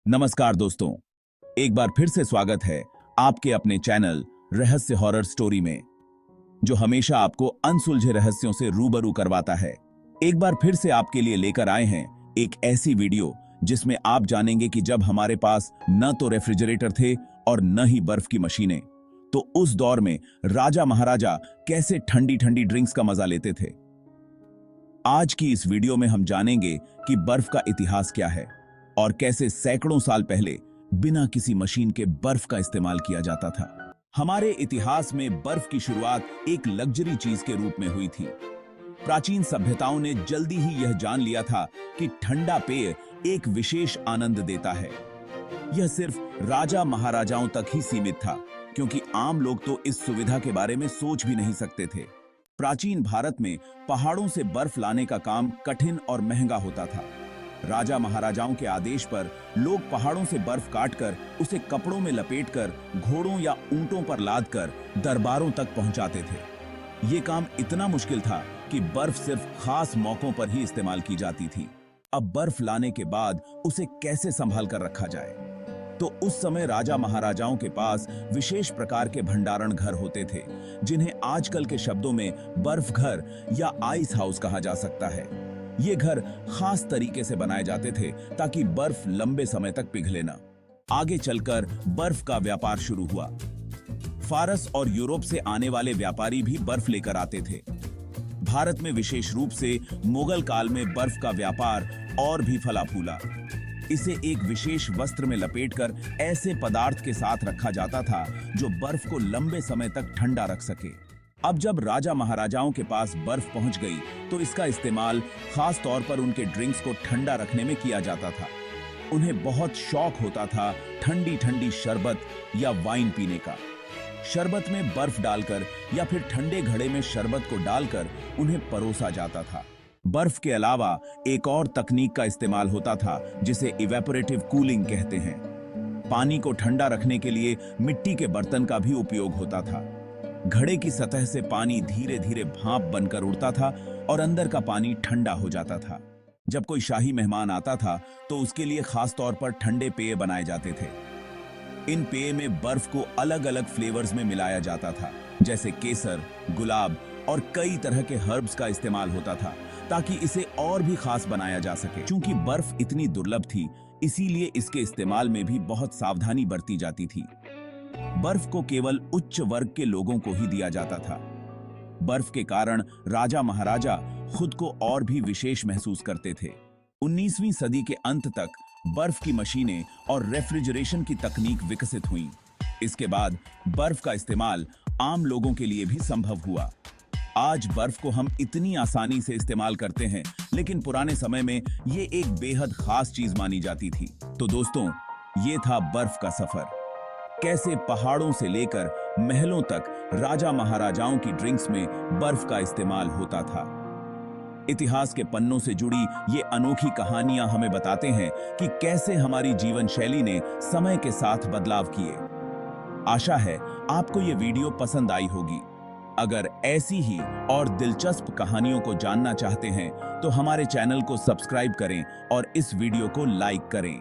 नमस्कार दोस्तों, एक बार फिर से स्वागत है आपके अपने चैनल रहस्य हॉरर स्टोरी में, जो हमेशा आपको अनसुलझे रहस्यों से रूबरू करवाता है। एक बार फिर से आपके लिए लेकर आए हैं एक ऐसी वीडियो जिसमें आप जानेंगे कि जब हमारे पास न तो रेफ्रिजरेटर थे और न ही बर्फ की मशीनें, तो उस दौर में राजा महाराजा कैसे ठंडी ठंडी ड्रिंक्स का मजा लेते थे। आज की इस वीडियो में हम जानेंगे कि बर्फ का इतिहास क्या है और कैसे सैकड़ों साल पहले बिना किसी मशीन के बर्फ का इस्तेमाल किया जाता था। हमारे इतिहास में बर्फ की शुरुआत एक लग्जरी चीज के रूप में हुई थी। प्राचीन सभ्यताओं ने जल्दी ही यह जान लिया था कि ठंडा पेय एक विशेष आनंद देता है। यह सिर्फ राजा महाराजाओं तक ही सीमित था, क्योंकि आम लोग तो इस सुविधा के बारे में सोच भी नहीं सकते थे। प्राचीन भारत में पहाड़ों से बर्फ लाने का काम कठिन और महंगा होता था। राजा महाराजाओं के आदेश पर लोग पहाड़ों से बर्फ काटकर उसे कपड़ों में लपेटकर घोड़ों या ऊंटों पर लादकर दरबारों तक पहुंचाते थे। ये काम इतना मुश्किल था कि बर्फ सिर्फ खास मौकों पर ही इस्तेमाल की जाती थी। अब बर्फ लाने के बाद उसे कैसे संभाल कर रखा जाए, तो उस समय राजा महाराजाओं के पास विशेष प्रकार के भंडारण घर होते थे, जिन्हें आजकल के शब्दों में बर्फ घर या आइस हाउस कहा जा सकता है। ये घर खास तरीके से बनाए जाते थे ताकि बर्फ लंबे समय तक पिघले न। आगे चलकर बर्फ का व्यापार शुरू हुआ। फारस और यूरोप से आने वाले व्यापारी भी बर्फ लेकर आते थे। भारत में विशेष रूप से मुगल काल में बर्फ का व्यापार और भी फला फूला। इसे एक विशेष वस्त्र में लपेटकर ऐसे पदार्थ के साथ रखा जाता था जो बर्फ को लंबे समय तक ठंडा रख सके। अब जब राजा महाराजाओं के पास बर्फ पहुंच गई, तो इसका इस्तेमाल खास तौर पर उनके ड्रिंक्स को ठंडा रखने में किया जाता था। उन्हें बहुत शौक होता था ठंडी ठंडी शरबत या वाइन पीने का। शरबत में बर्फ डालकर या फिर ठंडे घड़े में शरबत को डालकर उन्हें परोसा जाता था। बर्फ के अलावा एक और तकनीक का इस्तेमाल होता था, जिसे इवेपोरेटिव कूलिंग कहते हैं। पानी को ठंडा रखने के लिए मिट्टी के बर्तन का भी उपयोग होता था। घड़े की सतह से पानी धीरे धीरे भाप बनकर उड़ता था और अंदर का पानी ठंडा हो जाता था। जब कोई शाही मेहमान आता था, तो उसके लिए खास तौर पर ठंडे पेय बनाए जाते थे। इन पेय में बर्फ को अलग अलग फ्लेवर्स में मिलाया जाता था, जैसे केसर, गुलाब और कई तरह के हर्ब्स का इस्तेमाल होता था, ताकि इसे और भी खास बनाया जा सके। चूंकि बर्फ इतनी दुर्लभ थी, इसीलिए इसके इस्तेमाल में भी बहुत सावधानी बरती जाती थी। बर्फ को केवल उच्च वर्ग के लोगों को ही दिया जाता था। बर्फ के कारण राजा महाराजा खुद को और भी विशेष महसूस करते थे। 19वीं सदी के अंत तक बर्फ की मशीनें और रेफ्रिजरेशन की तकनीक विकसित हुई। इसके बाद बर्फ का इस्तेमाल आम लोगों के लिए भी संभव हुआ। आज बर्फ को हम इतनी आसानी से इस्तेमाल करते हैं, लेकिन पुराने समय में ये एक बेहद खास चीज मानी जाती थी। तो दोस्तों, ये था बर्फ का सफर। कैसे पहाड़ों से लेकर महलों तक राजा महाराजाओं की ड्रिंक्स में बर्फ का इस्तेमाल होता था। इतिहास के पन्नों से जुड़ी ये अनोखी कहानियां हमें बताते हैं कि कैसे हमारी जीवन शैली ने समय के साथ बदलाव किए। आशा है आपको ये वीडियो पसंद आई होगी। अगर ऐसी ही और दिलचस्प कहानियों को जानना चाहते हैं, तो हमारे चैनल को सब्सक्राइब करें और इस वीडियो को लाइक करें।